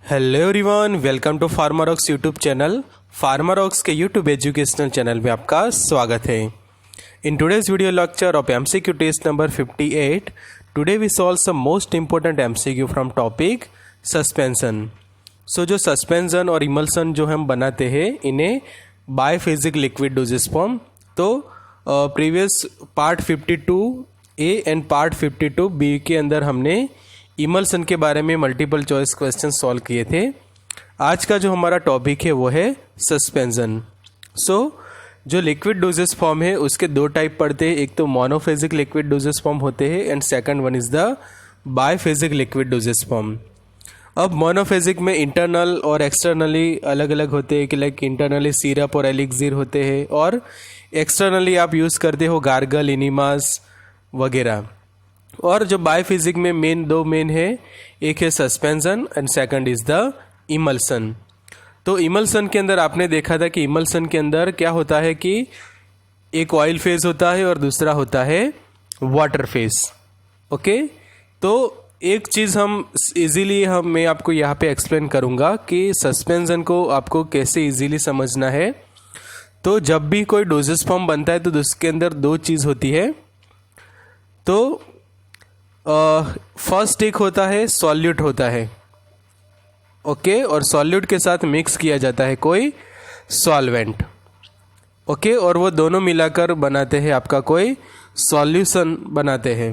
Hello everyone, welcome to Pharmarocks YouTube channel. Pharmarocks के YouTube educational channel में आपका स्वागत है। In today's video lecture of MCQ test number 58, today we solve some most important MCQ from topic suspension. So जो suspension और emulsion जो हम बनाते हैं इन्हें बायफेजिक लिक्विड डोजेस फॉर्म। तो previous part 52A and part 52B के अंदर हमने इमल्सन के बारे में मल्टीपल चॉइस क्वेश्चन सॉल्व किए थे। आज का जो हमारा टॉपिक है वो है सस्पेंशन। सो जो लिक्विड डोजेस फॉर्म है उसके दो टाइप पड़ते हैं, एक तो मोनोफेजिक लिक्विड डोजेस फॉर्म होते हैं and second one is the biphasic liquid dosage form. अब मोनोफेजिक में इंटरनल और एक्सटर्नली अलग अलग होते हैं कि लाइक इंटरनली सिरप और एलिक्सिर होते हैं और एक्सटर्नली आप यूज़ करते हो गार्गल, इनिमास वगैरह। और जो बायफिजिक में दो मेन है, एक है suspension and second is the emulsion. तो इमल्सन के अंदर आपने देखा था कि इमल्सन के अंदर क्या होता है कि एक ऑयल फेज होता है और दूसरा होता है वाटर फेज। ओके, तो एक चीज़ मैं आपको यहाँ पे एक्सप्लेन करूँगा कि सस्पेंशन को आपको कैसे इजीली समझना है। तो जब भी कोई डोजेस फॉर्म बनता है तो उसके अंदर दो चीज़ होती है। तो फर्स्ट एक होता है सॉल्यूट होता है, ओके, और सॉल्यूट के साथ मिक्स किया जाता है कोई सॉल्वेंट, ओके, और वो दोनों मिलाकर बनाते हैं आपका कोई सॉल्यूशन बनाते हैं,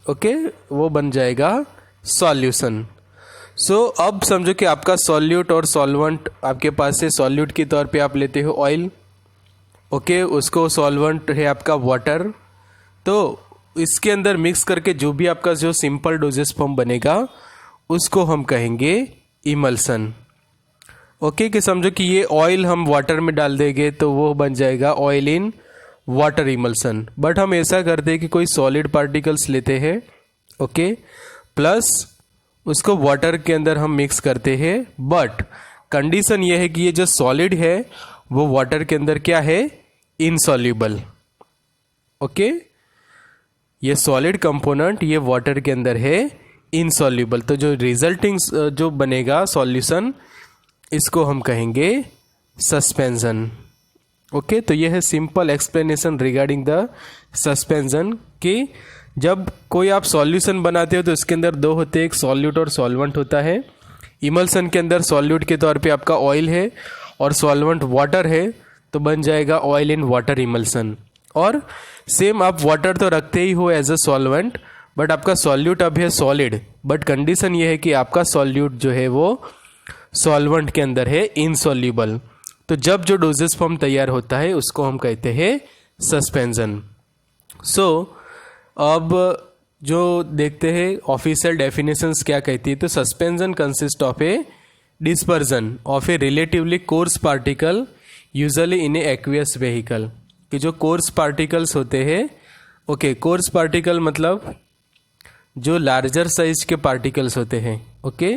ओके, वो बन जाएगा सॉल्यूशन। सो अब समझो कि आपका सॉल्यूट और सॉल्वेंट आपके पास है। सॉल्यूट के तौर पे आप लेते हो ऑयल, ओके, उसको सॉल्वेंट है आपका वाटर। तो इसके अंदर मिक्स करके जो भी आपका जो सिंपल डोजेस फॉर्म बनेगा उसको हम कहेंगे इमल्सन। ओके, कि समझो कि ये ऑयल हम वाटर में डाल देंगे तो वो बन जाएगा oil in water emulsion. But हम ऐसा करते हैं कि कोई सॉलिड पार्टिकल्स लेते हैं, ओके, प्लस उसको वाटर के अंदर हम मिक्स करते हैं। बट कंडीशन ये है कि ये जो सॉलिड है वो वाटर के अंदर क्या है, इनसॉल्यूबल। ओके, ये सॉलिड कंपोनेंट ये वाटर के अंदर है इनसॉल्यूबल। तो जो रिजल्टिंग जो बनेगा सॉल्यूशन इसको हम कहेंगे सस्पेंशन। ओके, तो ये है simple explanation regarding the suspension कि जब कोई आप सॉल्यूशन बनाते हो तो इसके अंदर दो होते हैं, एक सॉल्यूट और सॉल्वेंट होता है। इमल्सन के अंदर सॉल्यूट के तौर पे आपका ऑयल है और सॉल्वेंट वाटर है, तो बन जाएगा ऑयल इन वाटर इमल्सन। और सेम आप वाटर तो रखते ही हो एज अ सॉल्वेंट, बट आपका सॉल्यूट अब है सॉलिड, बट कंडीशन ये है कि आपका सॉल्यूट जो है वो सॉल्वेंट के अंदर है इनसॉल्यूबल। तो जब जो डोजेस फॉर्म तैयार होता है उसको हम कहते हैं सस्पेंशन। सो अब जो देखते हैं ऑफिशियल डेफिनेशंस क्या कहती है। तो suspension consist of A dispersion of A relatively coarse particle usually in A aqueous vehicle. कि जो कोर्स पार्टिकल्स होते हैं, ओके, कोर्स पार्टिकल मतलब जो लार्जर साइज के पार्टिकल्स होते हैं, ओके,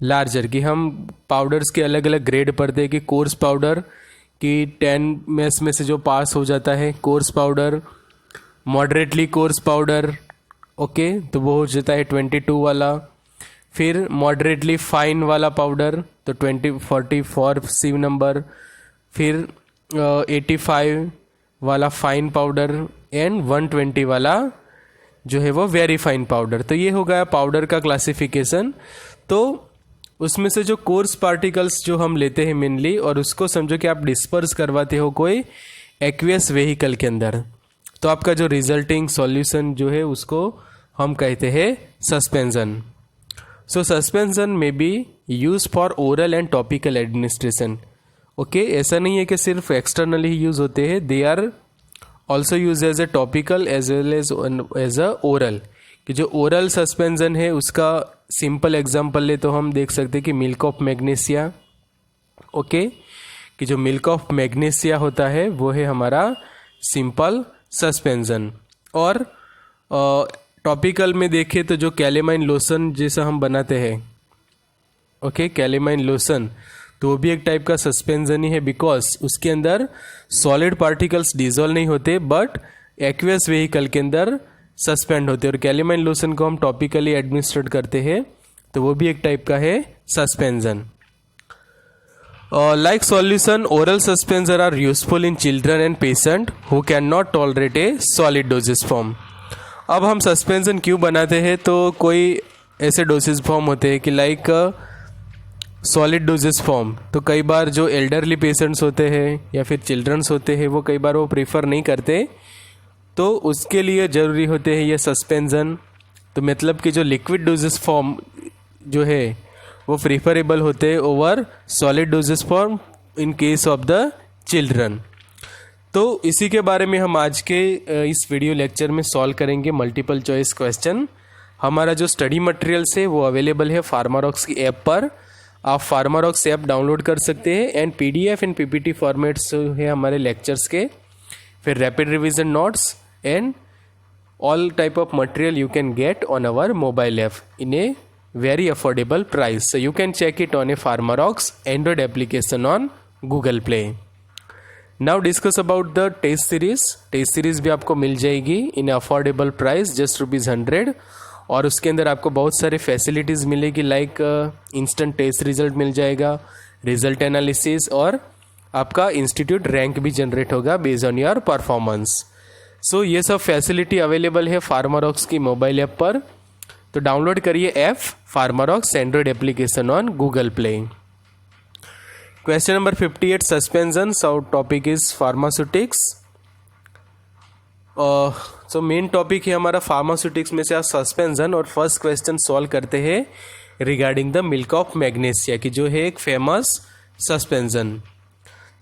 लार्जर की हम पाउडर्स के अलग अलग ग्रेड पढ़ते हैं कि कोर्स पाउडर की 10 मेस में से जो पास हो जाता है course powder, moderately course powder, okay, तो वो हो जाता है 22 वाला। फिर मॉडरेटली फाइन वाला पाउडर तो 44 सी नंबर। फिर 85 वाला फाइन पाउडर एंड 120 वाला जो है वो वेरी फाइन पाउडर। तो ये हो गया पाउडर का क्लासिफिकेशन। तो उसमें से जो कोर्स पार्टिकल्स जो हम लेते हैं मेनली, और उसको समझो कि आप डिस्पर्स करवाते हो कोई एक्वियस व्हीकल के अंदर, तो आपका जो रिजल्टिंग सॉल्यूशन जो है उसको हम कहते हैं सस्पेंशन। सो सस्पेंशन में B use for oral and topical administration. Okay, ऐसा नहीं है कि सिर्फ एक्सटर्नली ही यूज होते हैं, they are also use as a topical as well as a oral. कि जो ओरल सस्पेंशन है उसका सिंपल एग्जांपल ले तो हम देख सकते हैं कि मिल्क ऑफ मैग्नीशिया, ओके, कि जो मिल्क ऑफ मैग्नीशिया होता है वो है हमारा सिंपल सस्पेंशन। और टॉपिकल में देखें तो जो कैलेमाइन लोशन जैसा हम बनाते हैं, ओके, कैलेमाइन लोशन, तो वो भी एक टाइप का सस्पेंशन ही है, बिकॉज उसके अंदर सॉलिड पार्टिकल्स डिजोल्व नहीं होते बट एक्वियस व्हीकल के अंदर सस्पेंड होते हैं। और कैलेमाइन लोशन को हम टॉपिकली एडमिनिस्ट्रेट करते हैं, तो वो भी एक टाइप का है suspension. Like solution, oral suspension are useful in children and patient who cannot tolerate a solid dosage form. अब हम सस्पेंशन क्यों बनाते हैं, तो कोई ऐसे डोसेज फॉर्म होते हैं कि लाइक सॉलिड डोजेस फॉर्म, तो कई बार जो एल्डरली पेशेंट्स होते हैं या फिर चिल्ड्रंस होते हैं वो कई बार वो प्रीफर नहीं करते, तो उसके लिए ज़रूरी होते हैं ये सस्पेंशन. तो मतलब कि जो लिक्विड डोजेस फॉर्म जो है वो प्रीफरेबल होते हैं over solid doses form in case of the children. तो इसी के बारे में हम आज के इस वीडियो लेक्चर में सॉल्व करेंगे मल्टीपल चॉइस क्वेश्चन. हमारा जो स्टडी मटेरियल्स है वो अवेलेबल है फार्मारॉक्स की ऐप पर. आप फार्मारॉक्स ऐप डाउनलोड कर सकते हैं and PDF and PPT formats है हमारे लेक्चर्स के, फिर rapid revision notes and all type of material you can get on our mobile app in a very affordable price. So you can check it on a Pharmarox Android application on Google Play. Now discuss about the test series. Test series भी आपको मिल जाएगी इन affordable price just ₹100 और उसके अंदर आपको बहुत सारे facilities मिलेगी लाइक इंस्टेंट टेस्ट रिजल्ट मिल जाएगा, रिजल्ट एनालिसिस और आपका इंस्टीट्यूट रैंक भी जनरेट होगा बेस्ड ऑन योर परफॉर्मेंस. सो ये सब फैसिलिटी अवेलेबल है फार्मारॉक्स की मोबाइल ऐप पर. तो डाउनलोड करिए app Pharmarocks Android application on Google play. Question number 58 suspension. So topic is pharmaceutics. So main topic है हमारा फार्मास्यूटिक्स में से आज सस्पेंशन, और फर्स्ट क्वेश्चन सॉल्व करते हैं regarding the milk of magnesia की जो है एक फेमस सस्पेंशन.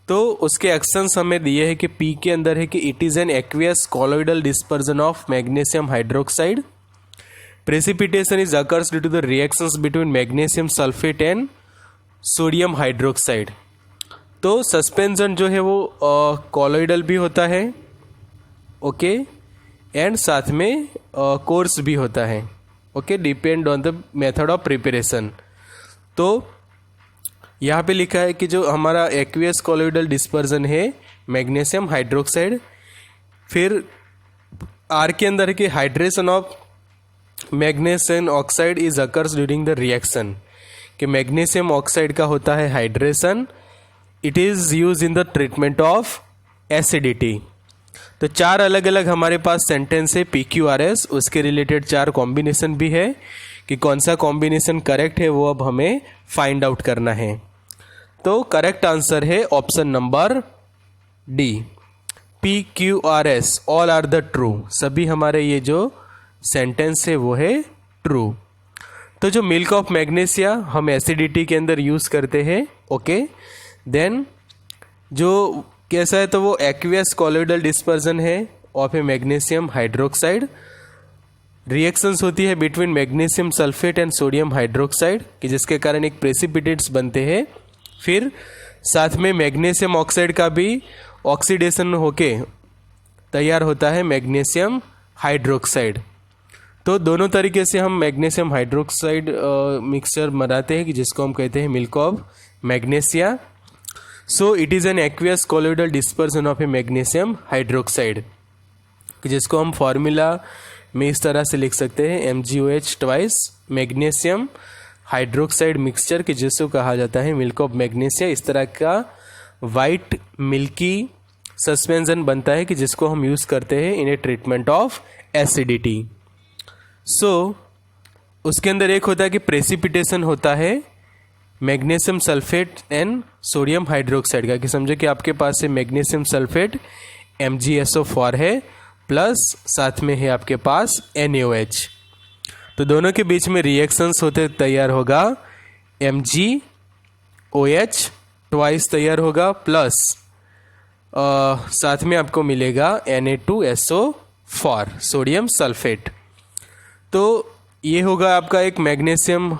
तो उसके एक्शंस हमें दिए हैं कि पी के अंदर है कि it is an aqueous colloidal dispersion of magnesium hydroxide. Precipitation is occurs due to the reactions between magnesium sulfate and sodium hydroxide. तो सस्पेंशन जो है वो कॉलोइडल भी होता है, ओके, एंड साथ में कोर्स भी होता है, okay, depend on the method of preparation. तो यहाँ पे लिखा है कि जो हमारा एक्वियस कॉलोइडल डिस्पर्जन है मैग्नीशियम हाइड्रोक्साइड, फिर आर के अंदर है कि hydration of magnesium oxide is occurs during the reaction, कि मैग्नीशियम ऑक्साइड का होता है hydration. It is use in the treatment of acidity. तो चार अलग अलग हमारे पास सेंटेंस है PQRS, उसके रिलेटेड चार कॉम्बिनेशन भी है कि कौन सा कॉम्बिनेशन करेक्ट है वो अब हमें फाइंड आउट करना है. तो करेक्ट आंसर है option number D, PQRS all are the true. सभी हमारे ये जो सेंटेंस है वो है ट्रू. तो जो मिल्क ऑफ मैग्नीशिया हम एसिडिटी के अंदर यूज़ करते हैं, ओके. देन जो कैसा है, तो वो एक्वियस कॉलोइडल डिस्पर्जन है of A magnesium hydroxide. Reactions होती है between magnesium sulphate and sodium hydroxide कि जिसके कारण एक प्रेसिपिटेट्स बनते हैं. फिर साथ में मैग्नीशियम ऑक्साइड का भी ऑक्सीडेशन होके तैयार होता है मैग्नीशियम हाइड्रोक्साइड. तो दोनों तरीके से हम मैग्नीशियम हाइड्रोक्साइड मिक्सचर बनाते हैं कि जिसको हम कहते हैं milk of magnesia. So it is an aqueous colloidal dispersion of A magnesium hydroxide कि जिसको हम फॉर्मूला में इस तरह से लिख सकते हैं MgOH twice magnesium hydroxide mixture कि जिसको कहा जाता है मिल्क ऑफ मैग्नीशिया. इस तरह का वाइट मिल्की सस्पेंशन बनता है कि जिसको हम यूज़ करते हैं इन ए ट्रीटमेंट ऑफ एसिडिटी. सो उसके अंदर एक होता है कि प्रेसिपिटेशन होता है magnesium sulphate and sodium hydroxide का, कि समझो कि आपके पास है मैग्नीशियम सल्फेट MgSO4 है प्लस साथ में है आपके पास NaOH. तो दोनों के बीच में रिएक्शंस होते तैयार होगा MgOH ट्वाइस तैयार होगा प्लस साथ में आपको मिलेगा Na2SO4 सोडियम सल्फेट. तो ये होगा आपका एक मैग्नीशियम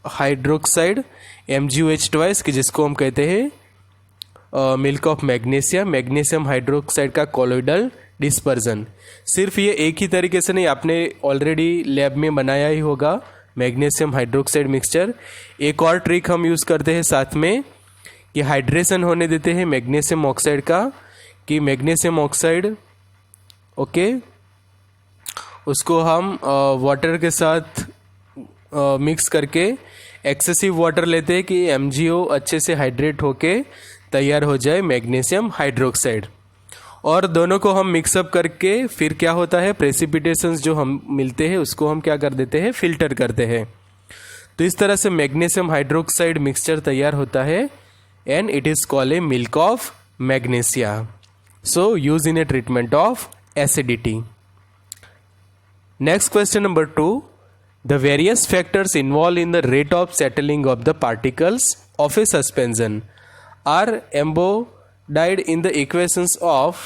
हाइड्रोक्साइड MgOH ट्वाइस कि जिसको हम कहते हैं milk of magnesia, magnesium hydroxide का कॉलोइडल डिस्पर्जन. सिर्फ ये एक ही तरीके से नहीं, आपने ऑलरेडी लैब में बनाया ही होगा मैग्नीशियम हाइड्रोक्साइड मिक्सचर. एक और ट्रिक हम यूज़ करते हैं साथ में कि हाइड्रेशन होने देते हैं मैग्नीशियम ऑक्साइड का, कि मैग्नीशियम ऑक्साइड ओके उसको हम वाटर के साथ मिक्स करके एक्सेसिव वाटर लेते हैं कि MgO अच्छे से हाइड्रेट होके तैयार हो जाए मैग्नीशियम हाइड्रोक्साइड, और दोनों को हम मिक्सअप करके फिर क्या होता है, प्रेसिपिटेशंस जो हम मिलते हैं उसको हम क्या कर देते हैं, फिल्टर करते हैं। तो इस तरह से मैग्नीशियम हाइड्रोक्साइड मिक्सचर तैयार होता है and it is called A milk of magnesia, so use in A treatment of acidity. Next question number 2, the various factors involve in the rate of settling of the particles of A suspension are embodied in the equations of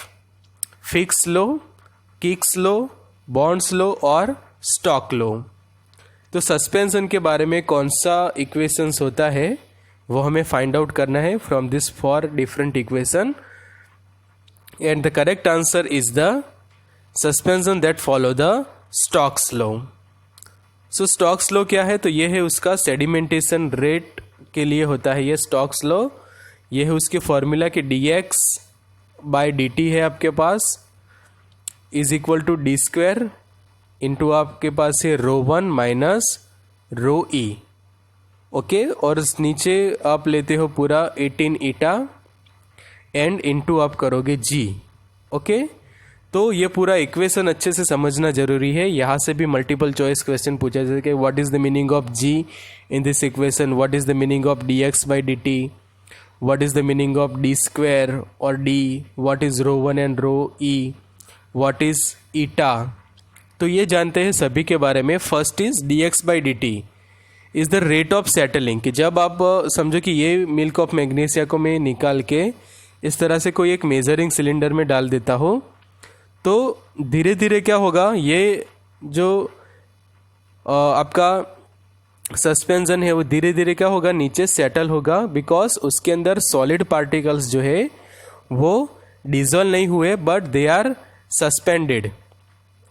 Fick's law, Kick's law, Bond's law और Stokes law। तो suspension के बारे में कौन सा equations होता है वो हमें फाइंड आउट करना है from this 4 different equation, and the correct answer is the suspension that follow the Stokes law. So Stokes law क्या है, तो ये है उसका सेडिमेंटेशन रेट के लिए होता है ये स्टोक्स लॉ। ये है उसके फॉर्मूला कि dx/dt है आपके पास is equal to D square into आपके पास है ρ1 माइनस ρe। ओके, और नीचे आप लेते हो पूरा 18 ईटा एंड इंटू आप करोगे g। ओके, तो ये पूरा इक्वेशन अच्छे से समझना जरूरी है। यहाँ से भी मल्टीपल चॉइस क्वेश्चन पूछा जाए कि what is the meaning of g in this equation, what is the meaning of dx/dt, what is the meaning of d square or d, what is ρ1 and ρe, what is eta। तो ये जानते हैं सभी के बारे में। First is dx/dt is the rate of settling, कि जब आप समझो कि ये मिल्क ऑफ मैग्नीशिया को मैं निकाल के इस तरह से कोई एक मेजरिंग सिलेंडर में डाल देता हूँ, तो धीरे धीरे क्या होगा, ये जो आपका सस्पेंशन है वो धीरे धीरे क्या होगा, नीचे सेटल होगा, बिकॉज उसके अंदर सॉलिड पार्टिकल्स जो है वो डिजोल्व नहीं हुए but they are suspended.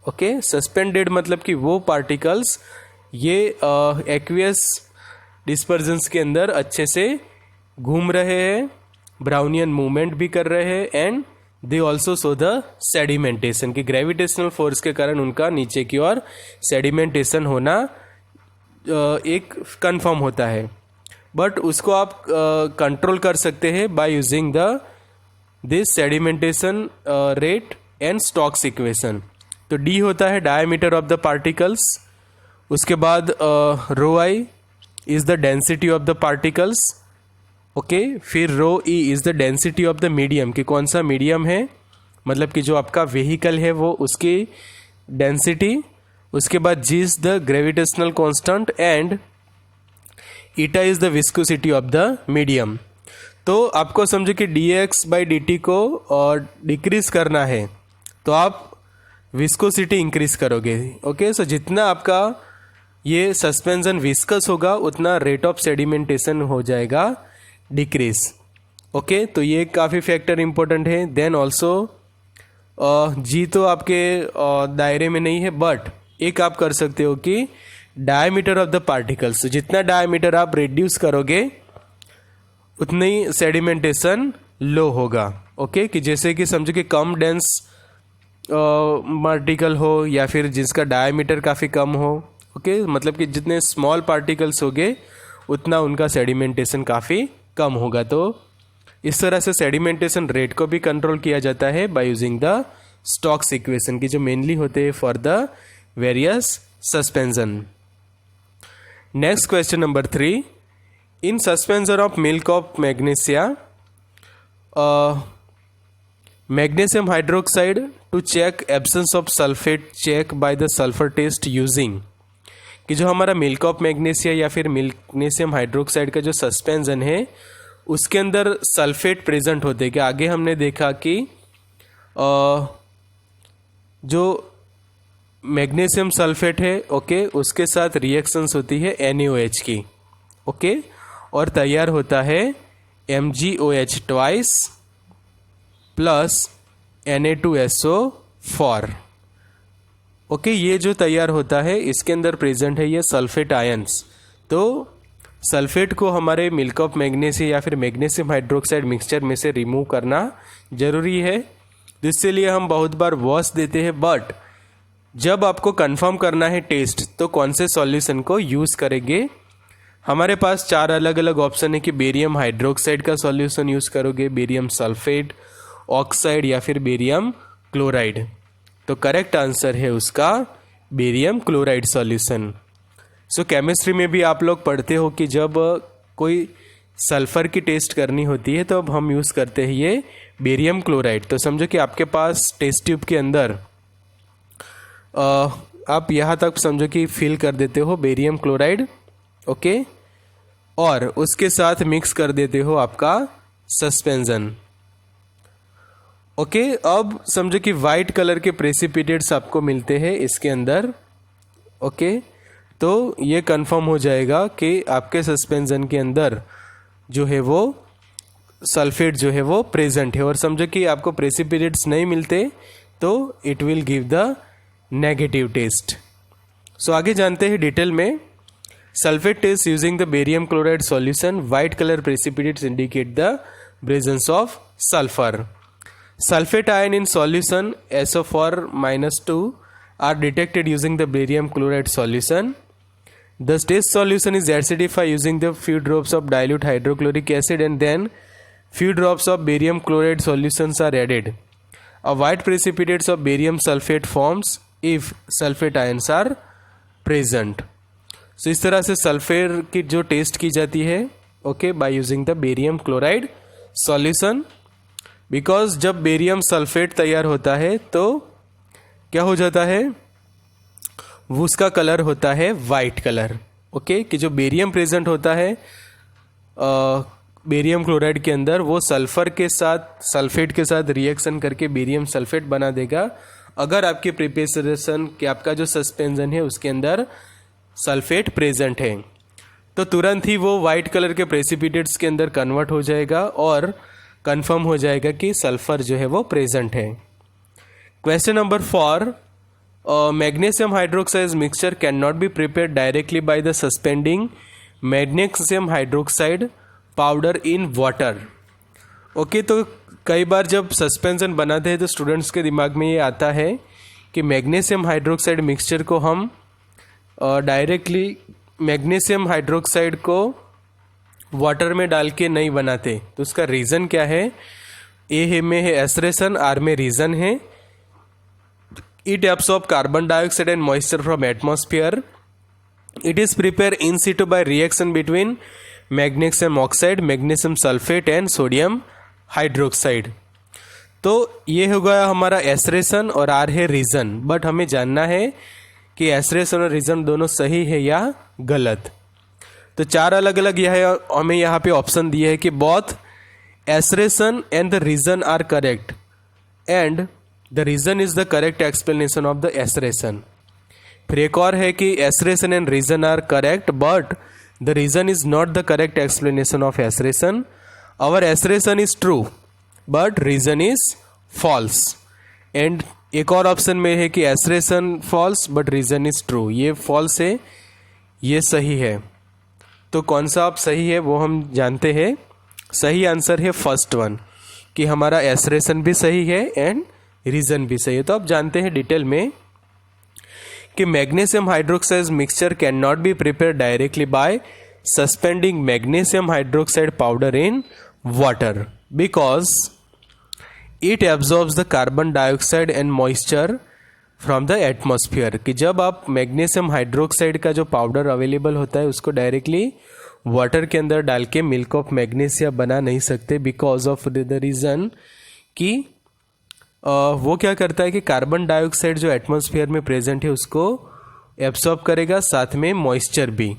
Okay, suspended मतलब कि वो पार्टिकल्स ये एक्वियस डिस्पर्जन्स के अंदर अच्छे से घूम रहे हैं, ब्राउनियन मूवमेंट भी कर रहे हैं, and they also show the sedimentation, कि ग्रेविटेशनल फोर्स के कारण उनका नीचे की ओर सेडिमेंटेशन होना एक कंफर्म होता है। बट उसको आप कंट्रोल कर सकते हैं by using this sedimentation rate and Stokes equation. तो डी होता है डायमीटर ऑफ द पार्टिकल्स, उसके बाद ρi is the density of the particles. Okay, फिर ρe is the density of the medium, कि कौन सा मीडियम है, मतलब कि जो आपका व्हीकल है वो उसकी डेंसिटी। उसके बाद g is the gravitational constant and eta is the viscosity of the medium. तो आपको समझो कि dx/dt को डिक्रीज करना है तो आप विस्कोसिटी इंक्रीज करोगे। ओके, सो जितना आपका ये सस्पेंशन विस्कस होगा उतना रेट ऑफ सेडिमेंटेशन हो जाएगा डिक्रीज। ओके, तो ये काफ़ी फैक्टर इंपॉर्टेंट है। देन ऑल्सो जी तो आपके दायरे में नहीं है, बट एक आप कर सकते हो कि डायमीटर ऑफ द पार्टिकल्स, जितना डायमीटर आप रिड्यूस करोगे उतनी सेडिमेंटेशन लो होगा। ओके, कि जैसे कि समझो कि कम डेंस पार्टिकल हो या फिर जिसका डायमीटर काफ़ी कम हो। ओके, मतलब कि जितने स्मॉल पार्टिकल्स होंगे उतना उनका सेडिमेंटेशन काफ़ी कम होगा। तो इस तरह से सेडिमेंटेशन रेट को भी कंट्रोल किया जाता है by using the Stokes equation, की जो मेनली होते हैं for the various suspension. Next question number 3, in suspension of milk of magnesia magnesium hydroxide to check absence of sulphate check by the sulphur test using, कि जो हमारा milk of magnesia या फिर magnesium hydroxide का जो suspension है उसके अंदर सल्फेट प्रेजेंट होते हैं। कि आगे हमने देखा कि जो मैग्नीशियम सल्फेट है, ओके, उसके साथ रिएक्शंस होती है NaOH की। ओके, और तैयार होता है MgOH twice plus Na2SO4। Okay, ये जो तैयार होता है इसके अंदर प्रेजेंट है ये सल्फेट आयंस। तो सल्फेट को हमारे मिल्क ऑफ मैग्नीशिया या फिर मैग्नीशियम हाइड्रोक्साइड मिक्सचर में से रिमूव करना जरूरी है, जिसके लिए हम बहुत बार वॉश देते हैं। बट जब आपको कंफर्म करना है टेस्ट तो कौन से सॉल्यूशन को यूज़ करेंगे, हमारे पास 4 अलग अलग ऑप्शन है कि बेरियम हाइड्रोक्साइड का सॉल्यूशन यूज़ करोगे, बेरियम सल्फेट, ऑक्साइड या फिर बेरियम क्लोराइड। तो करेक्ट आंसर है उसका बेरियम क्लोराइड सॉल्यूशन। सो केमिस्ट्री में भी आप लोग पढ़ते हो कि जब कोई सल्फर की टेस्ट करनी होती है तो अब हम यूज़ करते हैं ये बेरियम क्लोराइड। तो समझो कि आपके पास टेस्ट ट्यूब के अंदर आप यहाँ तक समझो कि फिल कर देते हो बेरियम क्लोराइड, ओके, और उसके साथ मिक्स कर देते हो आपका सस्पेंशन, ओके। अब समझो कि वाइट कलर के प्रेसिपिटेट्स आपको मिलते हैं इसके अंदर, ओके। तो ये कंफर्म हो जाएगा कि आपके सस्पेंशन के अंदर जो है वो सल्फेट जो है वो प्रेजेंट है। और समझो कि आपको प्रेसिपिटेट्स नहीं मिलते तो it will give the negative test. So आगे जानते हैं डिटेल में। Sulphate test using the barium chloride solution, white colour precipitates indicate the presence of sulphur. Sulfate ion in solution SO4-2 are detected using the barium chloride solution. The test solution is acidified using the few drops of dilute hydrochloric acid and then few drops of barium chloride solutions are added. A white precipitate of barium sulfate forms if sulfate ions are present. So इस तरह से sulphate की जो test की जाती है, okay, bye using the barium chloride solution. Because जब barium sulphate तैयार होता है तो क्या हो जाता है, वो उसका कलर होता है वाइट कलर, ओके। कि जो बेरियम प्रेजेंट होता है बेरियम क्लोराइड के अंदर, वो सल्फर के साथ सल्फेट के साथ रिएक्शन करके बेरियम सल्फेट बना देगा। अगर आपके प्रिपरेशन कि आपका जो सस्पेंशन है उसके अंदर सल्फेट प्रेजेंट है तो तुरंत ही वो वाइट कलर के प्रेसिपिटेट्स के अंदर कन्वर्ट हो जाएगा और कंफर्म हो जाएगा कि सल्फर जो है वो प्रेजेंट है। Question number 4, magnesium hydroxide mixture can not be prepared directly by the suspending magnesium hydroxide powder in water, okay. तो कई बार जब सस्पेंशन बनाते हैं तो स्टूडेंट्स के दिमाग में ये आता है कि मैग्नीशियम हाइड्रोक्साइड मिक्सचर को हम डायरेक्टली मैग्नीशियम हाइड्रोक्साइड को वाटर में डाल के नहीं बनाते। तो उसका रीज़न क्या है? ए में है एसरेशन, आर में रीज़न है it absorb carbon dioxide and moisture from atmosphere. It is prepare in Situ by reaction between magnesium oxide, magnesium sulphate and sodium hydroxide. तो ये हो गया हमारा एसरेशन और आर है रीज़न। बट हमें जानना है कि एसरेशन और रीज़न दोनों सही है या गलत। तो 4 अलग अलग यह हमें यहाँ पे ऑप्शन दिए है कि both assertion and the reason are correct and the reason is the correct explanation of the assertion. फिर एक और है कि assertion and reason are correct but the reason is not the correct explanation of assertion. Our assertion is true but reason is false. And एक और option में है कि assertion false but reason is true. ये false है, ये सही है। तो कौन सा आप सही है वो हम जानते हैं। सही आंसर है फर्स्ट वन कि हमारा एसरेशन भी सही है एंड रीज़न भी सही है। तो आप जानते हैं डिटेल में कि magnesium hydroxide mixture can not be prepare directly by suspending magnesium hydroxide powder in water because it absorbs the carbon dioxide and moisture from the atmosphere. कि जब आप मैग्नीशियम हाइड्रोक्साइड का जो पाउडर अवेलेबल होता है उसको डायरेक्टली वाटर के अंदर डाल के मिल्क ऑफ मैग्नीशिया बना नहीं सकते बिकॉज ऑफ द रीज़न कि वो क्या करता है कि कार्बन डाइऑक्साइड जो एटमॉस्फेयर में प्रेजेंट है उसको एब्सॉर्ब करेगा, साथ में मॉइस्चर भी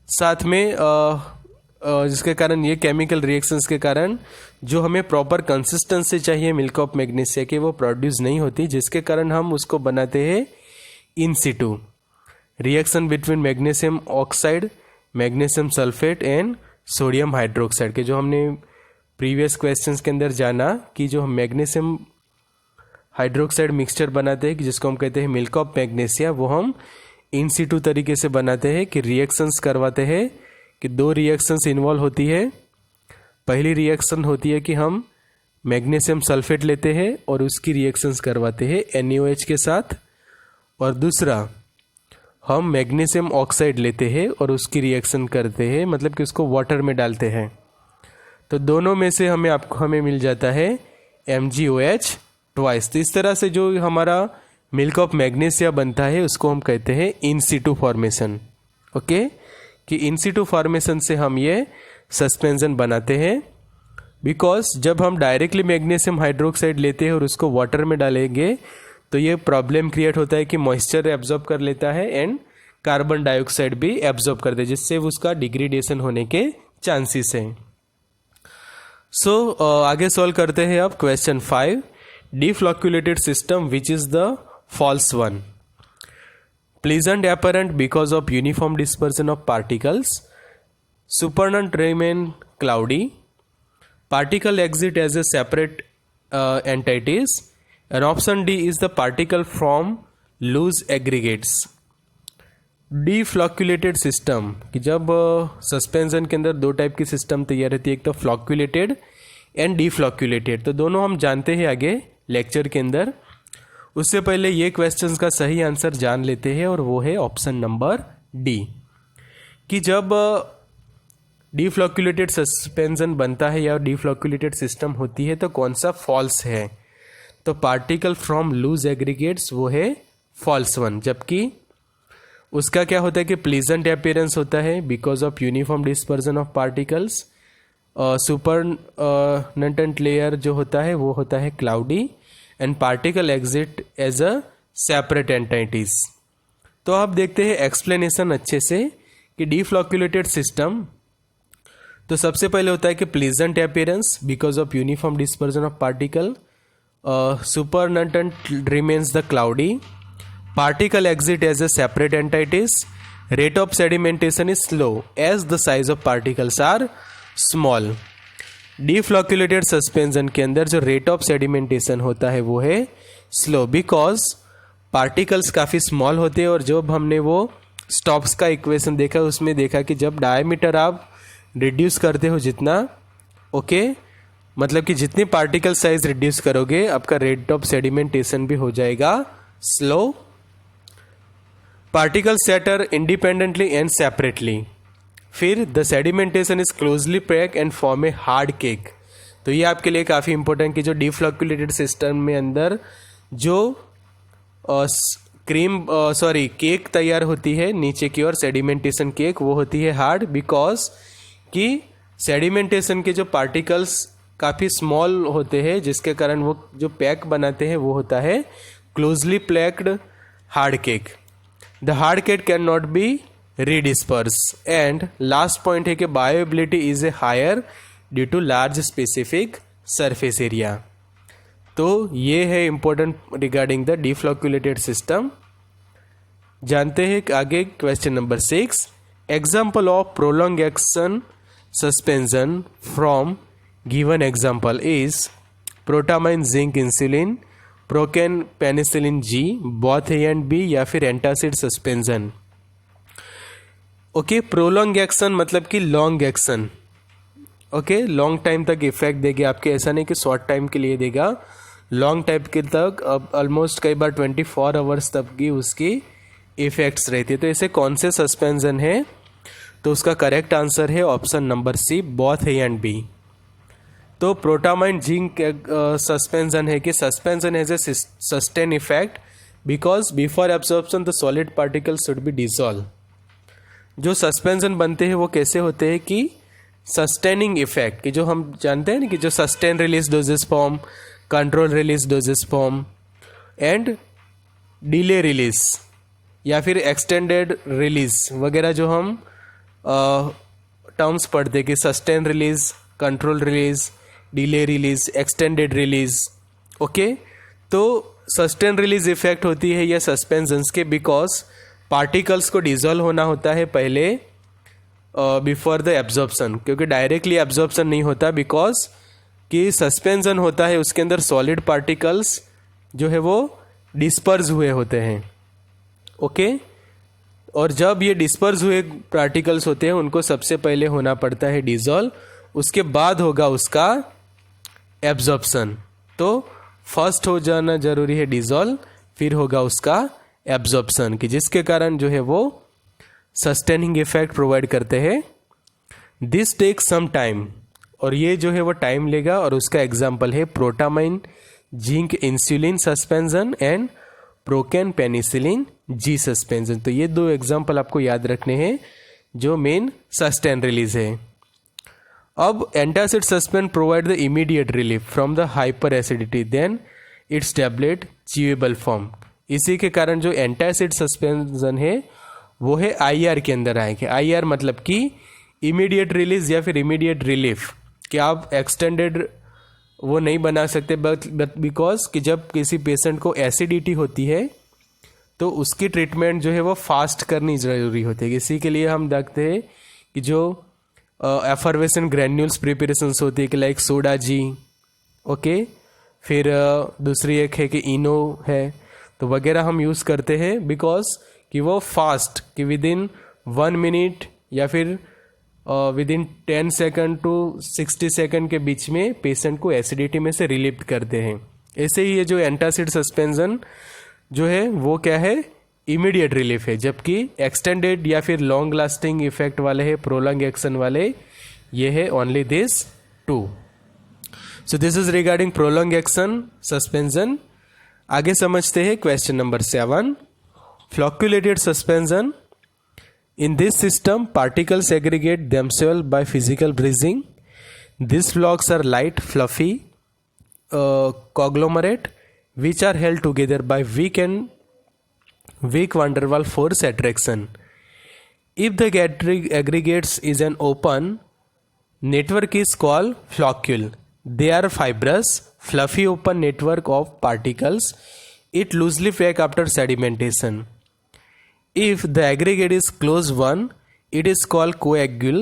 साथ में, जिसके कारण ये केमिकल रिएक्शंस के कारण जो हमें प्रॉपर कंसिस्टेंसी चाहिए मिल्क ऑफ मैग्नीशिया की वो प्रोड्यूस नहीं होती, जिसके कारण हम उसको बनाते हैं in situ reaction between magnesium oxide, magnesium sulphate and sodium hydroxide के जो हमने प्रीवियस क्वेश्चंस के अंदर जाना कि जो हम मैग्नीशियम हाइड्रोक्साइड मिक्सचर बनाते हैं कि जिसको हम कहते हैं मिल्क ऑफ मैग्नीशिया, वो हम इन सिटू तरीके से बनाते हैं कि रिएक्शंस करवाते हैं कि 2 रिएक्शंस इन्वॉल्व होती है। पहली रिएक्शन होती है कि हम मैग्नीशियम सल्फेट लेते हैं और उसकी रिएक्शंस करवाते हैं NaOH के साथ, और दूसरा हम मैग्नीशियम ऑक्साइड लेते हैं और उसकी रिएक्शन करते हैं, मतलब कि उसको वाटर में डालते हैं, तो दोनों में से हमें मिल जाता है MgOH ट्वाइस। तो इस तरह से जो हमारा मिल्क ऑफ मैग्नीशिया बनता है उसको हम कहते हैं इन सिटू फॉर्मेशन। ओके, कि इन सिटू फॉर्मेशन से हम ये सस्पेंशन बनाते हैं। बिकॉज जब हम डायरेक्टली मैग्नीशियम हाइड्रोक्साइड लेते हैं और उसको वाटर में डालेंगे तो ये प्रॉब्लम क्रिएट होता है कि मॉइस्चर एब्जॉर्ब कर लेता है एंड कार्बन डाइऑक्साइड भी एब्जॉर्ब कर दे, जिससे उसका डिग्रेडेशन होने के चांसेस हैं। सो आगे सॉल्व करते हैं अब question 5। Deflocculated system which is the false one. Pleasant apparent because of uniform dispersion of particles. Supernatant remain cloudy. Particle exit as a separate entities. And option D is the particle from loose aggregates. Deflocculated system कि जब suspension के अंदर दो type की system तैयार होती है, एक तो फ्लॉक्यूलेटेड एंड डिफ्लॉक्यूलेटेड। तो दोनों हम जानते हैं आगे लेक्चर के अंदर। उससे पहले ये क्वेश्चंस का सही आंसर जान लेते हैं और वो है ऑप्शन नंबर डी, कि जब डिफ्लॉक्यूलेटेड सस्पेंशन बनता है या डिफ्लॉक्यूलेटेड सिस्टम होती है तो कौन सा फॉल्स है। तो पार्टिकल फ्रॉम लूज एग्रीगेट्स वो है फॉल्स वन, जबकि उसका क्या होता है कि प्लीजेंट अपीयरेंस होता है because of uniform dispersion of particles. Supernatant layer जो होता है वो होता है cloudy and particle exist as a separate entities. तो अब देखते हैं एक्सप्लेनेशन अच्छे से कि डिफ्लॉक्यूलेटेड सिस्टम, तो सबसे पहले होता है कि pleasant appearance because of uniform dispersion of particle. Supernatant remains the cloudy, particle exist as a separate entities, rate of sedimentation is slow as the size of particles are small. Deflocculated suspension के अंदर जो rate of sedimentation होता है वो है slow, because particles काफ़ी small होते हैं। और जब हमने वो स्टॉक्स का इक्वेशन देखा उसमें देखा कि जब डायमीटर आप रिड्यूस करते हो जितना, ओके, मतलब कि जितनी पार्टिकल साइज रिड्यूस करोगे आपका रेट ऑफ सेडिमेंटेशन भी हो जाएगा slow. Particle settle independently and separately. फिर the sedimentation is closely pack and form a hard cake. तो ये आपके लिए काफ़ी इंपॉर्टेंट कि जो डिफ्लॉक्यूलेटेड सिस्टम में अंदर जो केक तैयार होती है नीचे की ओर सेडिमेंटेशन केक, वो होती है हार्ड, बिकॉज कि सेडिमेंटेशन के जो पार्टिकल्स काफ़ी स्मॉल होते हैं जिसके कारण वो जो पैक बनाते हैं वो होता है closely packed hard cake. The hard cake can not be redisperse. And last point है कि bioavailability is a higher due to large specific surface area. तो ये है important regarding the deflocculated system. जानते हैं आगे question number 6। Example of prolong action suspension from given example is protamine, zinc, insulin, procaine, penicillin G, both A and B, या फिर antacid suspension. Okay, prolong action मतलब कि long action, okay, long time तक effect देगी आपके, ऐसा नहीं कि शॉर्ट टाइम के लिए देगा, लॉन्ग टाइम के तक, अब ऑलमोस्ट कई बार 24 आवर्स तक की उसकी इफेक्ट्स रहती है। तो ऐसे कौन से सस्पेंशन है, तो उसका करेक्ट आंसर है option number C, both A and B. तो प्रोटामाइन जिंक सस्पेंशन है कि suspension has a sustain effect because before absorption the solid particle should be dissolve. जो सस्पेंशन बनते हैं वो कैसे होते हैं कि सस्टेनिंग इफेक्ट, कि जो हम जानते हैं ना कि जो sustain release doses form, control release doses form and delay release या फिर एक्सटेंडेड रिलीज वगैरह जो हम टर्म्स पढ़ते कि sustain release, control release, delay release, extended release. Okay, तो सस्टेन रिलीज इफेक्ट होती है या सस्पेंशंस के बिकॉज पार्टिकल्स को डिजॉल्व होना होता है पहले बिफोर द एब्जॉर्प्शन, क्योंकि डायरेक्टली एब्जॉर्प्शन नहीं होता बिकॉज कि सस्पेंशन होता है उसके अंदर सॉलिड पार्टिकल्स जो है वो डिस्पर्स हुए होते हैं। ओके, और जब ये डिस्पर्स हुए पार्टिकल्स होते हैं उनको सबसे पहले होना पड़ता है डिजॉल्व, उसके बाद होगा उसका एब्जॉर्प्शन। तो फर्स्ट हो जाना जरूरी है डिजॉल्व, फिर होगा उसका एब्जॉर्प्शन की, जिसके कारण जो है वो सस्टेनिंग इफेक्ट प्रोवाइड करते हैं। दिस टेक सम टाइम, और ये जो है वो टाइम लेगा, और उसका एग्जाम्पल है protamine zinc insulin suspension and procaine penicillin G suspension. तो ये 2 एग्जाम्पल आपको याद रखने हैं जो मेन सस्टेन रिलीज है। अब antacid suspend provide the immediate relief from the hyper acidity than its tablet chewable form. इसी के कारण जो एंटासिड सस्पेंशन है वो है आईआर के अंदर आएंगे। आईआर मतलब कि इमीडिएट रिलीज या फिर इमीडिएट रिलीफ, कि आप एक्सटेंडेड वो नहीं बना सकते, बट बिकॉज कि जब किसी पेशेंट को एसिडिटी होती है तो उसकी ट्रीटमेंट जो है वो फास्ट करनी ज़रूरी होती है। इसी के लिए हम देखते हैं कि जो एफर्वेसेंट ग्रैन्यूल्स प्रिपरेशंस होती है कि लाइक सोडा जी, ओके, फिर दूसरी एक है कि इनो है, तो वगैरह हम यूज़ करते हैं बिकॉज कि वो फास्ट, कि विद इन 1 मिनट या फिर within 10 second to 60 second के बीच में पेशेंट को एसिडिटी में से रिलीव करते हैं। ऐसे ही ये जो एंटासिड सस्पेंशन जो है वो क्या है, इमीडिएट रिलीफ है, जबकि एक्सटेंडेड या फिर लॉन्ग लास्टिंग इफेक्ट वाले है, प्रोलॉन्ग एक्शन वाले, ये है only this 2। So this is regarding prolong action suspension. आगे समझते हैं question number 7, flocculated suspension. In this system, particles aggregate themselves by physical breathing. These flocks are light, fluffy conglomerate which are held together by weak van der Waals force attraction. If the aggregates is an open network is called floccule. They are fibrous, fluffy open network of particles. It loosely pack after sedimentation. If the aggregate is closed one, it is called coagule.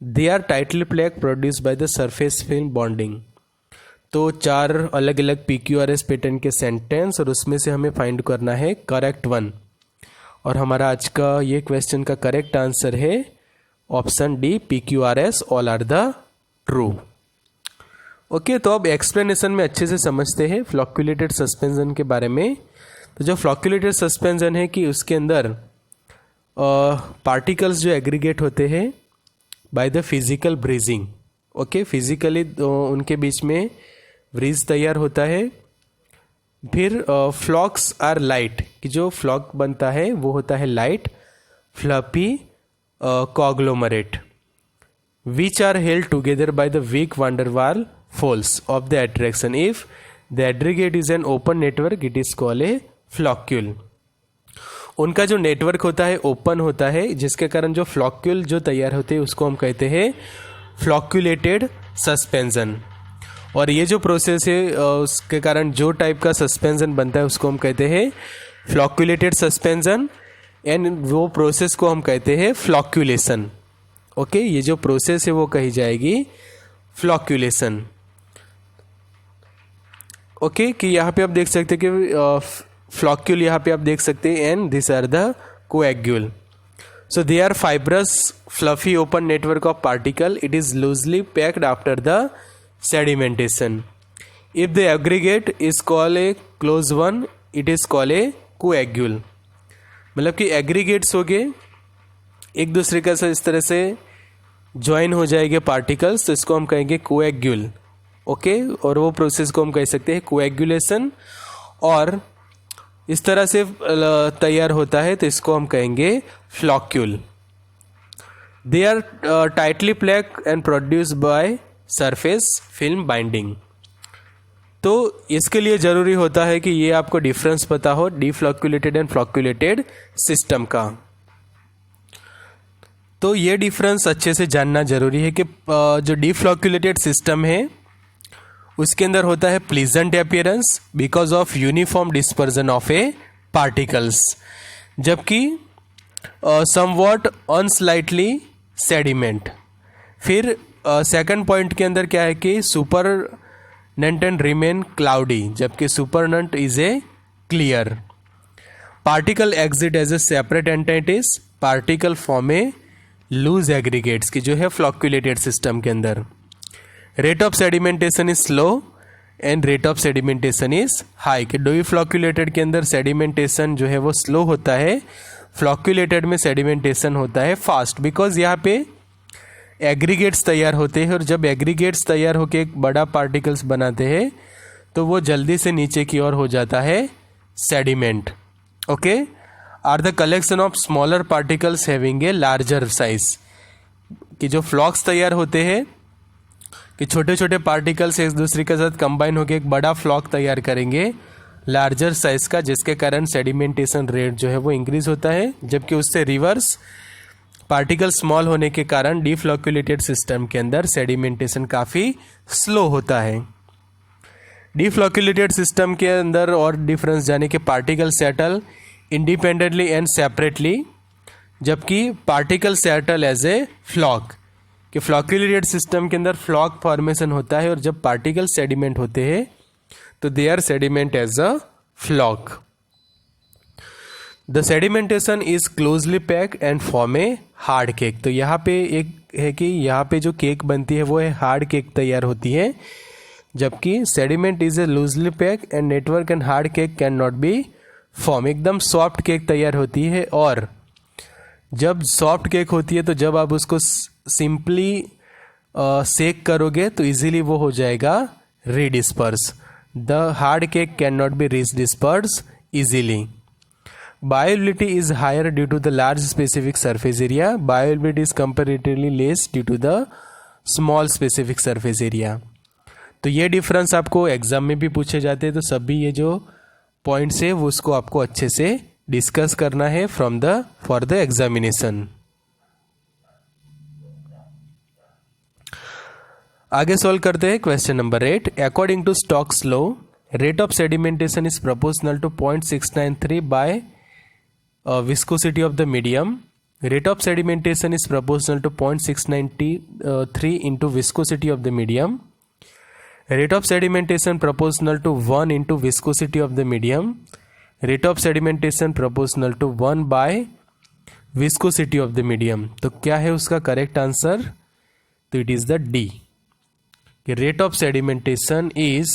They are tightly packed produced by the surface film bonding. तो 4 अलग अलग PQRS pattern के sentence, और उसमें से हमें find करना है करेक्ट वन, और हमारा आज का ये क्वेश्चन का करेक्ट आंसर है option D, PQRS all are the true. Okay, तो अब एक्सप्लेनेशन में अच्छे से समझते हैं फ्लॉक्यूलेटेड सस्पेंशन के बारे में। तो जो फ्लॉक्यूलेटेड सस्पेंशन है कि उसके अंदर पार्टिकल्स जो एग्रीगेट होते हैं by the physical bridging, okay, physically उनके बीच में ब्रीज तैयार होता है। फिर फ्लॉक्स आर लाइट, कि जो फ्लॉक बनता है वो होता है light, fluffy conglomerate which are held together by the weak van der Waals force of the attraction. If the aggregate is an open network it is called a floccule. उनका जो network होता है open होता है, जिसके कारण जो फ्लॉक्यूल जो तैयार होते हैं उसको हम कहते हैं फ्लॉक्यूलेटेड सस्पेंशन। और ये जो प्रोसेस है उसके कारण जो टाइप का सस्पेंशन बनता है उसको हम कहते हैं फ्लॉक्यूलेटेड सस्पेंशन, एंड वो प्रोसेस को हम कहते हैं फ्लॉक्यूलेशन। ओके, ये जो प्रोसेस है वो कही जाएगी फ्लॉक्यूलेशन। ओके, कि यहाँ पे आप देख सकते हैं कि फ्लॉक्यूल यहाँ पे आप देख सकते हैं, and this are the coagule. So they are fibrous fluffy open network of particle. It is loosely packed after the sedimentation. If the aggregate is called a closed one, it is called a coagule. मतलब कि aggregates हो गए एक दूसरे का इस तरह से ज्वाइन हो जाएंगे पार्टिकल्स, तो इसको हम कहेंगे कोएग्यूल. ओके, और वो प्रोसेस को हम कह सकते हैं कोएग्यूलेशन. और इस तरह से तैयार होता है तो इसको हम कहेंगे floccule. They are tightly packed and produced by surface film binding. तो इसके लिए ज़रूरी होता है कि ये आपको डिफरेंस पता हो डिफ्लॉक्यूलेटेड एंड फ्लॉक्यूलेटेड सिस्टम का. तो ये डिफरेंस अच्छे से जानना जरूरी है कि जो डिफ्लॉक्यूलेटेड सिस्टम है उसके अंदर होता है pleasant appearance because of uniform dispersion of a particles, जबकि समवॉट अनस्लाइटली सेडिमेंट. फिर सेकंड पॉइंट के अंदर क्या है कि सुपरनेंटेंट रिमेन क्लाउडी, जबकि supernatant is a clear. Particle exist as a separate entities. Particle form a loose aggregates की जो है फ्लॉक्यूलेटेड सिस्टम के अंदर. Rate of sedimentation is slow and rate of sedimentation is high. कि डोई flocculated के अंदर सेडिमेंटेशन जो है वो स्लो होता है, फ्लॉक्यूलेटेड में सेडिमेंटेशन होता है फास्ट, बिकॉज यहाँ पे एग्रीगेट्स तैयार होते हैं और जब एग्रीगेट्स तैयार होकर एक बड़ा पार्टिकल्स बनाते हैं तो वो जल्दी से नीचे की ओर हो जाता है sediment. Okay, are the collection of smaller particles having a larger size. कि जो फ्लॉक्स तैयार होते हैं कि छोटे छोटे पार्टिकल्स एक दूसरे के साथ कंबाइन होकर एक बड़ा फ्लॉक तैयार करेंगे लार्जर साइज का, जिसके कारण सेडिमेंटेशन रेट जो है वो इंक्रीज होता है। जबकि उससे रिवर्स पार्टिकल स्मॉल होने के कारण डीफ्लॉक्यूलेटेड सिस्टम के अंदर सेडिमेंटेशन काफ़ी स्लो होता है। डीफ्लॉक्यूलेटेड सिस्टम के अंदर और डिफरेंस जाने के particle settle independently and separately, जबकि particle settle as a floc. कि फ्लॉक्यूलेटेड सिस्टम के अंदर फ्लॉक फॉर्मेशन होता है और जब पार्टिकल सेडिमेंट होते हैं तो they are sediment as a floc. The sedimentation is closely pack and form a hard cake. तो यहाँ पे एक है कि यहाँ पे जो केक बनती है वो है हार्ड केक तैयार होती है, जबकि sediment is a loosely pack and network and hard cake can not B form. एकदम सॉफ्ट केक तैयार होती है, और जब सॉफ्ट केक होती है तो जब आप उसको सिंपली सेक करोगे तो इजीली वो हो जाएगा redisperse. The hard cake can not be redisperse easily. Bioavailability is higher due to the large specific surface area. Bioavailability is comparatively less due to the small specific surface area. तो ये difference आपको exam में भी पूछे जाते हैं, तो सभी ये जो पॉइंट्स है वो उसको आपको अच्छे से डिस्कस करना है फॉर द एग्जामिनेशन। आगे सॉल्व करते हैं question number 8। According to Stokes law, rate of sedimentation is proportional to 0.693 by viscosity of the medium. Rate of sedimentation is proportional to 0.693 into viscosity of the medium. Rate of sedimentation proportional to 1 into viscosity of the medium. Rate of sedimentation proportional to 1 by viscosity of the medium. तो क्या है उसका correct answer? तो it is the D. Rate of sedimentation is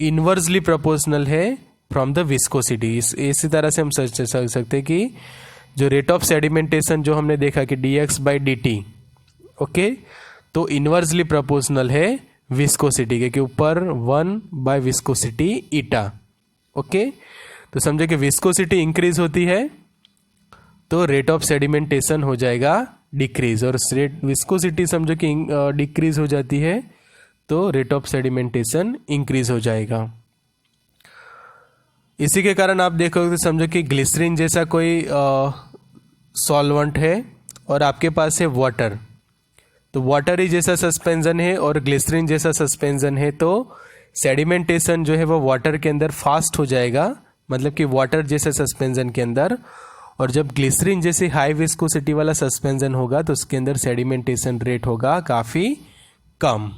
inversely proportional है from the viscosity. इसी तरह से हम सोच सकते हैं कि जो रेट ऑफ सेडिमेंटेशन जो हमने देखा कि dx बाई dt, ओके, तो इनवर्सली प्रोपोर्शनल है विस्कोसिटी के ऊपर 1 बाय विस्कोसिटी ईटा। ओके, तो समझो कि विस्कोसिटी इंक्रीज होती है तो रेट ऑफ सेडिमेंटेशन हो जाएगा डिक्रीज, और विस्कोसिटी समझो कि डिक्रीज हो जाती है तो रेट ऑफ सेडिमेंटेशन इंक्रीज हो जाएगा। इसी के कारण आप देखोगे, समझो कि ग्लिसरीन जैसा कोई सॉल्वेंट है और आपके पास है वाटर, तो वाटर ही जैसा सस्पेंशन है और ग्लिसरीन जैसा सस्पेंशन है, तो सेडिमेंटेशन जो है वो वाटर के अंदर फास्ट हो जाएगा, मतलब कि वाटर जैसे सस्पेंशन के अंदर। और जब ग्लिसरीन जैसे हाई विस्कोसिटी वाला सस्पेंशन होगा तो उसके अंदर सेडिमेंटेशन रेट होगा काफ़ी कम।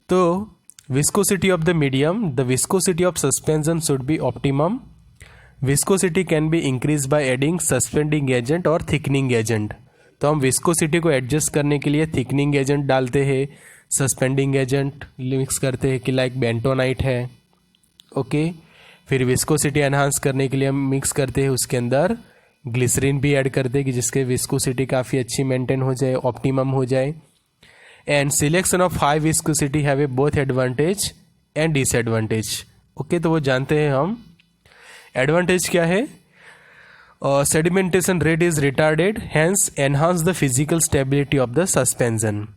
तो viscosity of the medium, the viscosity of suspension should be optimum. Viscosity can be increased by adding suspending agent और thickening agent. तो हम viscosity को एडजस्ट करने के लिए thickening agent डालते हैं, suspending agent मिक्स करते हैं कि लाइक बेंटोनाइट है, ओके। फिर viscosity एनहांस करने के लिए हम मिक्स करते हैं उसके अंदर ग्लिसरीन भी ऐड करते हैं कि जिसके viscosity काफ़ी अच्छी मेंटेन हो जाए, ऑप्टिमम हो जाए। And selection of high viscosity have a both advantage and disadvantage. Okay, तो वो जानते हैं हम। एडवांटेज क्या है? Sedimentation rate is retarded, hence enhance the physical stability of the suspension.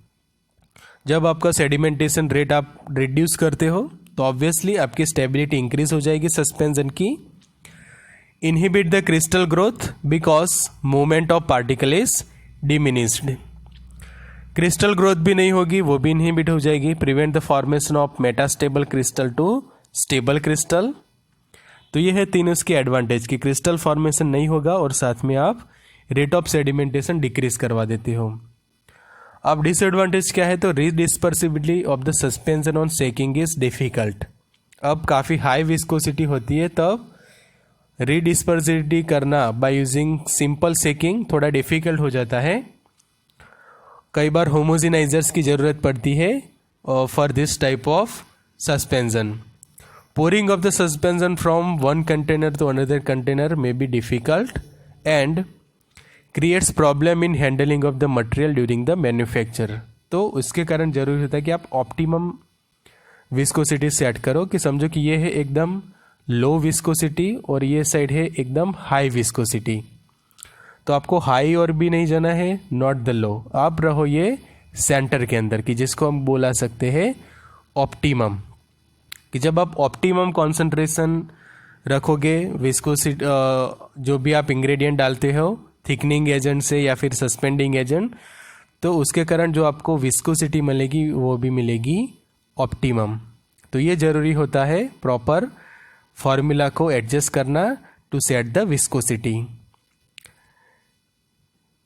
जब आपका सेडिमेंटेशन रेट आप रिड्यूस करते हो तो ऑब्वियसली आपकी स्टेबिलिटी इंक्रीज हो जाएगी सस्पेंशन की। Inhibit the crystal growth because movement of particle is diminished. Crystal growth भी नहीं होगी, वो भी इनहिबिट हो जाएगी। Prevent the formation of metastable crystal to stable crystal. तो ये है तीन उसके एडवांटेज कि क्रिस्टल फॉर्मेशन नहीं होगा और साथ में आप रेट ऑफ सेडिमेंटेशन डिक्रीज करवा देते हो। अब डिसएडवांटेज क्या है? तो redispersibility of the suspension on shaking is difficult. अब काफ़ी हाई विस्कोसिटी होती है तब रीडिस्पर्सिबिलिटी करना बाय यूजिंग सिंपल शेकिंग थोड़ा डिफिकल्ट हो जाता है। कई बार होमोजेनाइजर्स की ज़रूरत पड़ती है for this type of suspension. Pouring of the suspension from one container to another container may be difficult and creates problem in handling of the material during the manufacture. तो उसके कारण जरूरी होता है कि आप ऑप्टिमम विस्कोसिटी सेट करो, कि समझो कि ये है एकदम लो विस्कोसिटी और ये साइड है एकदम हाई विस्कोसिटी. तो आपको हाई और भी नहीं जाना है, नॉट द लो, आप रहो ये सेंटर के अंदर, कि जिसको हम बोला सकते हैं ऑप्टिमम. कि जब आप ऑप्टिमम कॉन्सेंट्रेशन रखोगे विस्कोसिटी, जो भी आप इंग्रेडिएंट डालते हो थिकनिंग एजेंट से या फिर सस्पेंडिंग एजेंट, तो उसके कारण जो आपको विस्कोसिटी मिलेगी वो भी मिलेगी ऑप्टिमम. तो ये ज़रूरी होता है प्रॉपर फॉर्मूला को एडजस्ट करना टू सेट द विस्कोसिटी.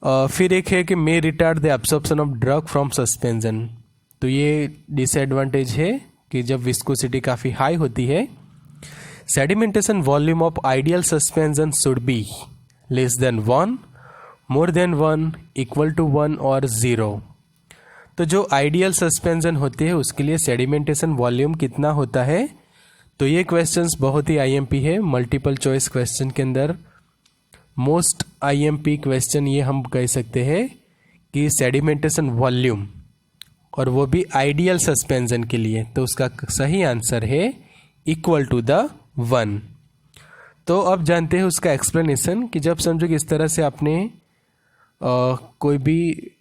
फिर एक है कि may retard the absorption of drug from suspension. तो ये डिसएडवांटेज है कि जब विस्कोसिटी काफ़ी हाई होती है. Sedimentation volume of ideal suspension should be less than 1, more than 1, equal to 1 और 0. तो जो आइडियल सस्पेंशन होते हैं उसके लिए सेडिमेंटेशन वॉल्यूम कितना होता है, तो ये क्वेश्चंस बहुत ही आईएमपी है. मल्टीपल चॉइस क्वेश्चन के अंदर मोस्ट आईएमपी क्वेश्चन ये हम कह सकते हैं कि सेडिमेंटेशन वॉल्यूम, और वो भी आइडियल सस्पेंशन के लिए. तो उसका सही आंसर है इक्वल टू द 1. तो अब जानते हैं उसका एक्सप्लेनेशन, कि जब समझो कि इस तरह से आपने कोई भी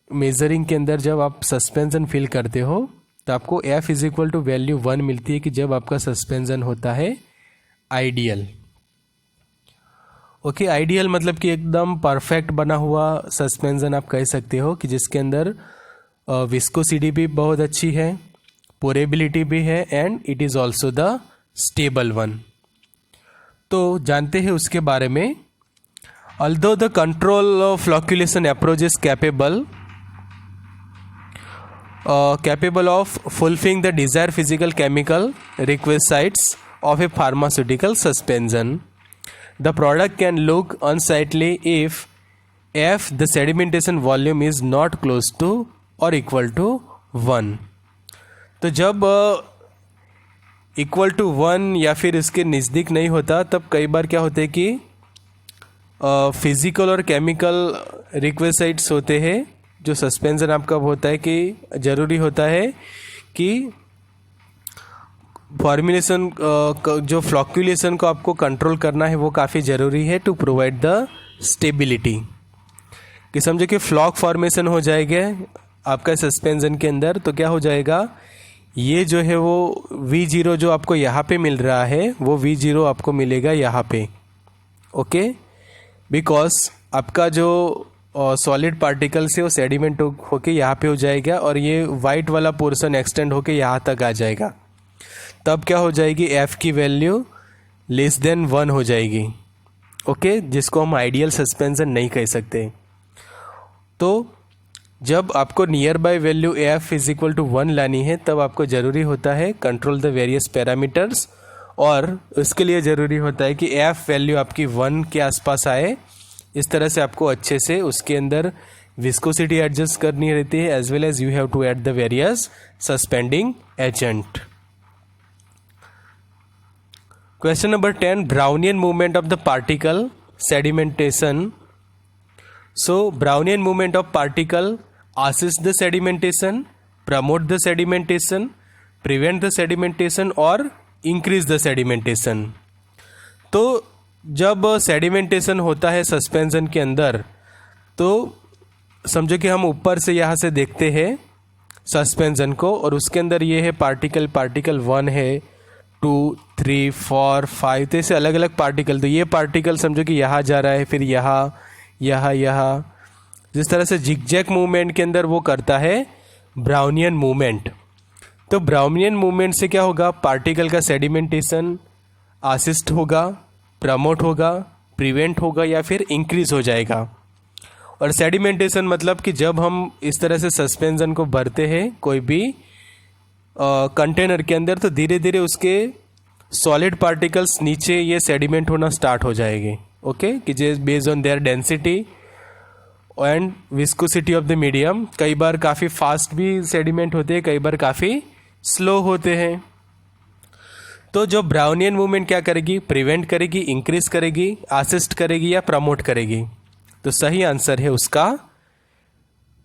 मेजरिंग के अंदर जब आप सस्पेंशन फिल करते हो तो आपको F is equal to value 1 मिलती है, कि जब आपका सस्पेंशन होता है आइडियल. ओके, आइडियल मतलब कि एकदम परफेक्ट बना हुआ सस्पेंशन आप कह सकते हो, कि जिसके अंदर विस्कोसिटी भी बहुत अच्छी है, पोरेबिलिटी भी है, and it is also the stable one. तो जानते हैं उसके बारे में. Although the control of flocculation approach is capable of fulfilling the desire physical chemical requisites of a pharmaceutical suspension, the product can look unsightly if F the sedimentation volume is not close to और equal to 1. तो जब equal to 1 या फिर इसके नज़दीक नहीं होता, तब कई बार क्या होता है कि फिज़िकल और केमिकल रिक्विजिट्स होते हैं जो सस्पेंशन आपका होता है, कि ज़रूरी होता है कि फॉर्मुलेशन जो फ्लॉक्यूलेशन को आपको कंट्रोल करना है वो काफ़ी ज़रूरी है टू प्रोवाइड द स्टेबिलिटी. कि समझो कि फ्लॉक फॉर्मेशन हो जाएगा आपका सस्पेंशन के अंदर, तो क्या हो जाएगा, ये जो है वो V0 जो आपको यहाँ पे मिल रहा है वो V0 आपको मिलेगा यहाँ पे. ओके, बिकॉज आपका जो सॉलिड पार्टिकल्स है वो सेडिमेंट होके यहाँ पे हो जाएगा और ये वाइट वाला पोर्शन एक्सटेंड होके यहाँ तक आ जाएगा. तब क्या हो जाएगी, F की वैल्यू लेस देन 1 हो जाएगी. ओके, जिसको हम आइडियल सस्पेंशन नहीं कह सकते. तो जब आपको near by value F is equal to 1 लानी है, तब आपको ज़रूरी होता है कंट्रोल द वेरियस पैरामीटर्स, और उसके लिए ज़रूरी होता है कि F वैल्यू आपकी 1 के आसपास आए. इस तरह से आपको अच्छे से उसके अंदर विस्कोसिटी एडजस्ट करनी रहती है, as well as you have to add the various suspending agent. Question number 10, Brownian movement of the particle sedimentation. So Brownian movement of particle assist the sedimentation, promote the sedimentation, prevent the sedimentation और increase the sedimentation. तो जब sedimentation होता है suspension के अंदर, तो समझो कि हम ऊपर से यहाँ से देखते हैं सस्पेंशन को, और उसके अंदर ये है पार्टिकल 1 है, 2, 3, 4, 5, तो ऐसे अलग अलग पार्टिकल. तो ये पार्टिकल समझो कि यहाँ जा रहा है, फिर यहाँ, जिस तरह से जिगजैग मूवमेंट के अंदर वो करता है ब्राउनियन मूवमेंट. तो ब्राउनियन मूवमेंट से क्या होगा, पार्टिकल का सेडिमेंटेशन असिस्ट होगा, प्रमोट होगा, प्रिवेंट होगा या फिर इंक्रीज हो जाएगा. और सेडिमेंटेशन मतलब कि जब हम इस तरह से सस्पेंशन को भरते हैं कोई भी कंटेनर के अंदर, तो धीरे धीरे उसके सॉलिड पार्टिकल्स नीचे ये सेडिमेंट होना स्टार्ट हो जाएंगे. ओके, कि जे based on their density, and viscosity of the medium, कई बार काफ़ी फास्ट भी सेडिमेंट होते हैं, कई बार काफ़ी स्लो होते हैं। तो जो ब्राउनियन मूवमेंट क्या करेगी, प्रिवेंट करेगी, इंक्रीज करेगी, असिस्ट करेगी या प्रमोट करेगी। तो सही आंसर है उसका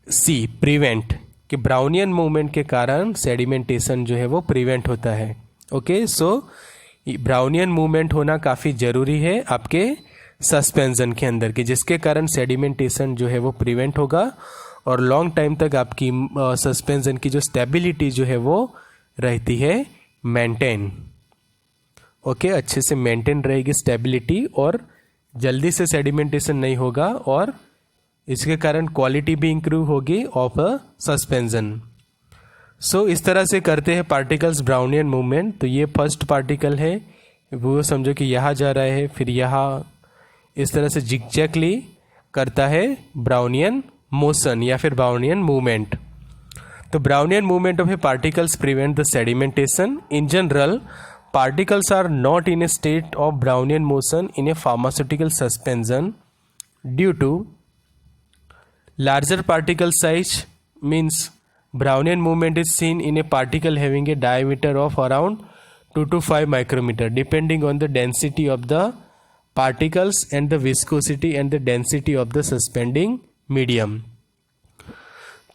सी, प्रिवेंट, कि ब्राउनियन मूवमेंट के कारण सेडिमेंटेशन जो है वो प्रिवेंट होता है। ओके, सो ब्राउनियन मूवमेंट होना काफ़ी ज़रूरी है आपके सस्पेंशन के अंदर के, जिसके कारण सेडिमेंटेशन जो है वो प्रिवेंट होगा और लॉन्ग टाइम तक आपकी सस्पेंशन की जो स्टेबिलिटी जो है वो रहती है मेंटेन। ओके, अच्छे से मेंटेन रहेगी स्टेबिलिटी और जल्दी से सेडिमेंटेशन नहीं होगा और इसके कारण क्वालिटी भी इंप्रूव होगी ऑफ अ सस्पेंशन। सो इस तरह से करते हैं पार्टिकल्स ब्राउनियन मूवमेंट। तो ये फर्स्ट पार्टिकल है, वो समझो कि यहाँ जा रहा है, फिर यहाँ इस तरह से जिगजैगली करता है ब्राउनियन मोशन या फिर ब्राउनियन मूवमेंट। तो Brownian movement of a particles prevent the sedimentation. In general particles are not in a state of Brownian motion in a pharmaceutical suspension due to larger particle size, means Brownian movement is seen in a particle having a diameter of around 2 to 5 micrometer depending on the density of the particles and the viscosity and the density of the suspending medium।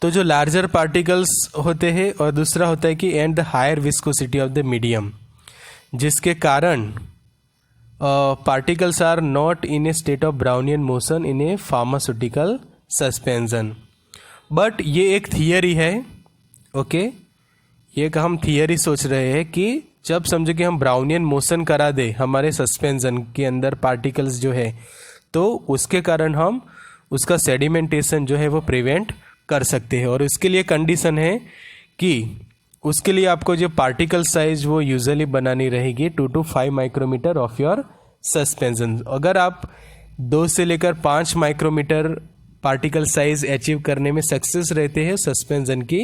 तो जो larger particles होते हैं और दूसरा होता है कि and the higher viscosity of the medium, जिसके कारण particles are not in a state of Brownian motion in a pharmaceutical suspension. But ये एक थियरी है। ओके, ये एक हम थियरी सोच रहे हैं कि जब समझो कि हम ब्राउनियन मोशन करा दे हमारे सस्पेंशन के अंदर पार्टिकल्स जो है, तो उसके कारण हम उसका सेडिमेंटेशन जो है वो प्रिवेंट कर सकते हैं। और उसके लिए कंडीशन है कि उसके लिए आपको जो पार्टिकल साइज वो यूजुअली बनानी रहेगी 2 to 5 micrometre of your suspension. अगर आप 2 से लेकर 5 माइक्रोमीटर पार्टिकल साइज अचीव करने में सक्सेस रहते हैं सस्पेंशन की,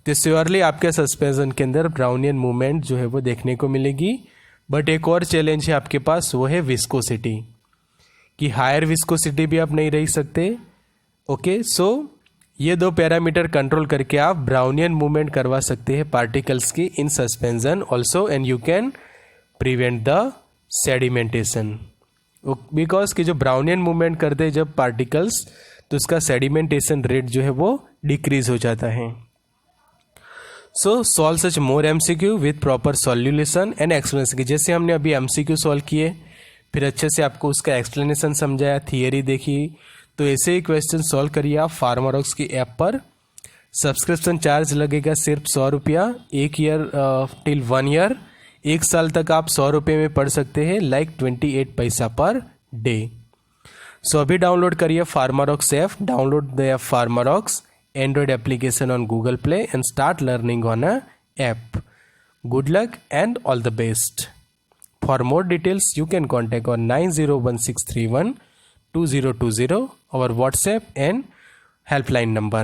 तो श्योरली आपके सस्पेंशन के अंदर ब्राउनियन मूवमेंट जो है वो देखने को मिलेगी। बट एक और चैलेंज है आपके पास, वो है विस्कोसिटी, कि हायर विस्कोसिटी भी आप नहीं रह सकते। ओके, सो ये 2 पैरामीटर कंट्रोल करके आप ब्राउनियन मूवमेंट करवा सकते हैं पार्टिकल्स की in suspension also, and you can prevent the sedimentation. Because कि जो ब्राउनियन मूवमेंट करते हैं जब पार्टिकल्स, तो उसका सेडिमेंटेशन रेट जो है वो डिक्रीज हो जाता है। So solve such more MCQ with proper solution and explanation. जैसे हमने अभी एमसीक्यू सॉल्व किए, फिर अच्छे से आपको उसका एक्सप्लेनेशन समझाया, थियरी देखी, तो ऐसे ही क्वेश्चन सॉल्व करिए आप फार्मारॉक्स की ऐप पर। सब्सक्रिप्शन चार्ज लगेगा सिर्फ 100 रुपया, 1 ईयर टिल 1 ईयर, 1 साल तक आप 100 रुपये में पढ़ सकते हैं, लाइक 28 पैसा पर डे। सो अभी डाउनलोड करिए Pharmarocks app, download the app Pharmarocks Android application on Google play and start learning on a app. Good luck and all the best. For more details you can contact on 901631 2020, our WhatsApp and helpline number।